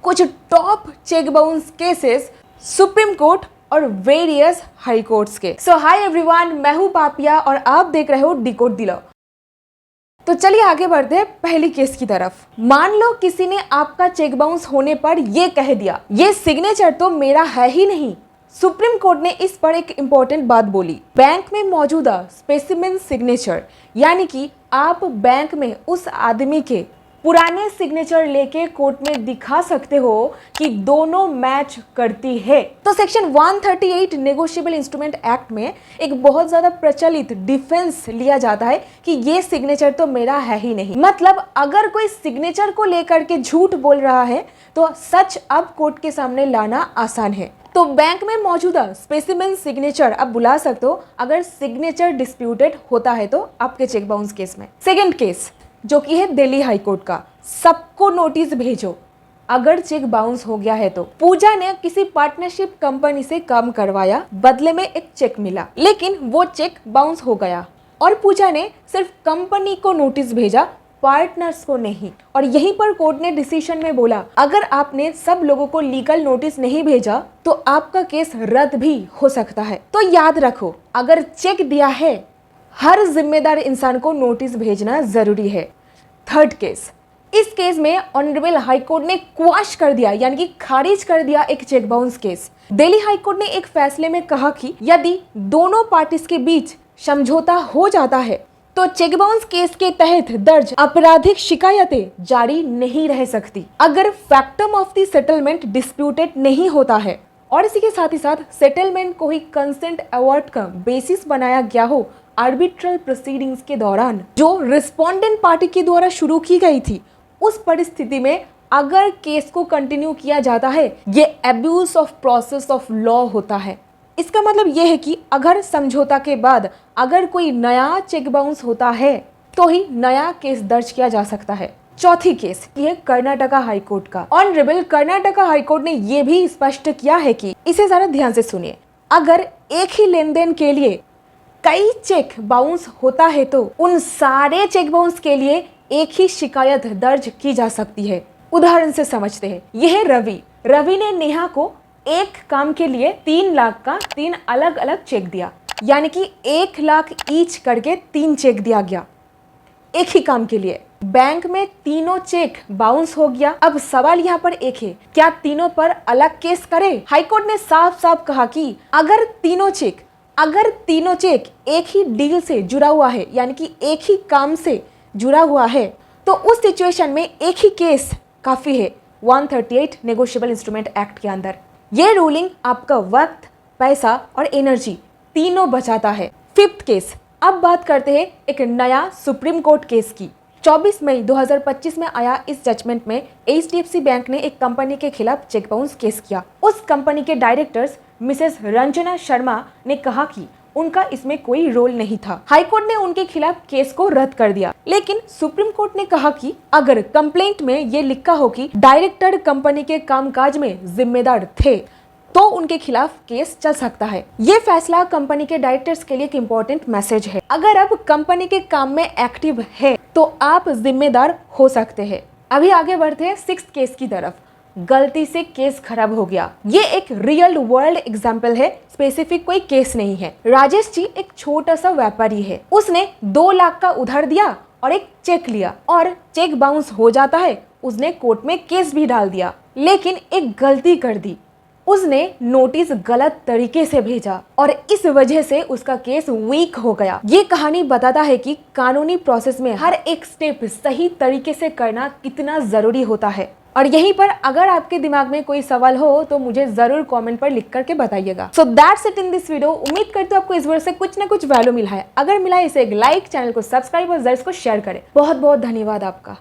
कुछ top cheque bounce cases supreme court और various high courts के। सो हाय एवरीवन, मैं हूं पापिया और आप देख रहे हो डिकोड द लॉ। तो चलिए आगे बढ़ते हैं पहली केस की तरफ। मान लो किसी ने आपका चेक बाउंस होने पर यह कह दिया, ये सिग्नेचर तो मेरा है ही नहीं। सुप्रीम कोर्ट ने इस पर एक इंपॉर्टेंट बात बोली, बैंक में मौजूदा स्पेसिमेन सिग्नेचर, यानी कि आप बैंक में उस आदमी के पुराने सिग्नेचर लेके कोर्ट में दिखा सकते हो कि दोनों मैच करती है। तो सेक्शन 138 नेगोशिएबल इंस्ट्रूमेंट एक्ट में एक बहुत ज्यादा प्रचलित डिफेंस लिया जाता है कि ये सिग्नेचर तो मेरा है ही नहीं। मतलब अगर कोई सिग्नेचर को लेकर के झूठ बोल रहा है तो सच अब कोर्ट के सामने लाना आसान है। तो बैंक में मौजूदा स्पेसिमेन सिग्नेचर आप बुला सकते हो अगर सिग्नेचर डिस्प्यूटेड होता है तो आपके चेक बाउंस केस में। सेकेंड केस जो कि है दिल्ली हाई कोर्ट का, सबको नोटिस भेजो अगर चेक बाउंस हो गया है तो। पूजा ने किसी पार्टनरशिप कंपनी से काम करवाया, बदले में एक चेक मिला, लेकिन वो चेक बाउंस हो गया और पूजा ने सिर्फ कंपनी को नोटिस भेजा, पार्टनर्स को नहीं। और यहीं पर कोर्ट ने डिसीजन में बोला, अगर आपने सब लोगों को लीगल नोटिस नहीं भेजा तो आपका केस रद्द भी हो सकता है। तो याद रखो, अगर चेक दिया है हर जिम्मेदार इंसान को नोटिस भेजना जरूरी है। थर्ड केस, इस केस में ऑनरेबल हाई कोर्ट ने क्वाश कर दिया, यानी कि खारिज कर दिया एक cheque bounce case. Delhi high court ने एक फैसले में कहा कि यदि दोनों पार्टीज के बीच समझौता हो जाता है तो चेक बाउंस केस के तहत दर्ज आपराधिक शिकायतें जारी नहीं रह सकती अगर फैक्टम ऑफ द सेटलमेंट डिस्प्यूटेड नहीं होता है और इसी के साथ ही साथ सेटलमेंट को ही कंसेंट अवार्ड का बेसिस बनाया गया हो आर्बिट्रल प्रोसीडिंग्स के दौरान जो रिस्पोंडेंट पार्टी के द्वारा शुरू की गई थी। उस परिस्थिति में अगर केस को कंटिन्यू किया जाता है, ये abuse of process of law होता है। इसका मतलब ये है कि अगर समझौता के बाद अगर कोई नया चेक बाउंस होता है तो ही नया केस दर्ज किया जा सकता है। चौथी केस ये कर्नाटका हाई कोर्ट का। ऑनरेबल कर्नाटका हाई कोर्ट ने यह भी स्पष्ट किया है कि, इसे जरा ध्यान से सुनिए, अगर एक ही लेन देन के लिए कई चेक बाउंस होता है तो उन सारे चेक बाउंस के लिए एक ही शिकायत दर्ज की जा सकती है। उदाहरण से समझते हैं, यह रवि ने नेहा को एक काम के लिए 3 लाख का 3 अलग अलग चेक दिया, यानी कि 1 लाख ईच करके 3 चेक दिया गया एक ही काम के लिए। बैंक में तीनों चेक बाउंस हो गया। अब सवाल यहाँ पर एक है, क्या तीनों पर अलग केस करें? हाईकोर्ट ने साफ साफ कहा कि अगर तीनों चेक एक ही डील से जुड़ा हुआ है, यानी कि एक ही काम से जुड़ा हुआ है, तो उस सिचुएशन में एक ही केस काफी है 138 नेगोशिएबल इंस्ट्रूमेंट एक्ट के अंदर। ये रूलिंग आपका वक्त, पैसा और एनर्जी तीनों बचाता है। फिफ्थ केस, अब बात करते हैं एक नया सुप्रीम कोर्ट केस की। 24 मई 2025 में आया इस जजमेंट में HDFC बैंक ने एक कंपनी के खिलाफ चेक बाउंस केस किया। उस कंपनी के डायरेक्टर्स मिसेस रंजना शर्मा ने कहा कि उनका इसमें कोई रोल नहीं था। हाईकोर्ट ने उनके खिलाफ केस को रद्द कर दिया, लेकिन सुप्रीम कोर्ट ने कहा कि अगर कंप्लेंट में ये लिखा हो कि डायरेक्टर कंपनी के कामकाज में जिम्मेदार थे तो उनके खिलाफ केस चल सकता है। ये फैसला कंपनी के डायरेक्टर्स के लिए एक इम्पोर्टेंट मैसेज है। अगर आप कंपनी के काम में एक्टिव है तो आप जिम्मेदार हो सकते हैं। अभी आगे बढ़ते हैं 6th केस की तरफ। गलती से केस खराब हो गया। ये एक रियल वर्ल्ड एग्जाम्पल है, स्पेसिफिक कोई केस नहीं है। राजेश जी एक छोटा सा व्यापारी है, उसने 2 लाख का उधार दिया और एक चेक लिया और चेक बाउंस हो जाता है। उसने कोर्ट में केस भी डाल दिया, लेकिन एक गलती कर दी, उसने नोटिस गलत तरीके से भेजा और इस वजह से उसका केस वीक हो गया। ये कहानी बताता है कि कानूनी प्रोसेस में हर एक स्टेप सही तरीके से करना कितना जरूरी होता है। और यहीं पर अगर आपके दिमाग में कोई सवाल हो तो मुझे जरूर कमेंट पर लिख करके बताइएगा। So that's it in this video. उम्मीद करती हूँ आपको इस वीडियो से कुछ ना कुछ वैल्यू मिला है। अगर मिला है इसे एक लाइक, चैनल को सब्सक्राइब और जरूर इसको शेयर करें। बहुत बहुत धन्यवाद आपका।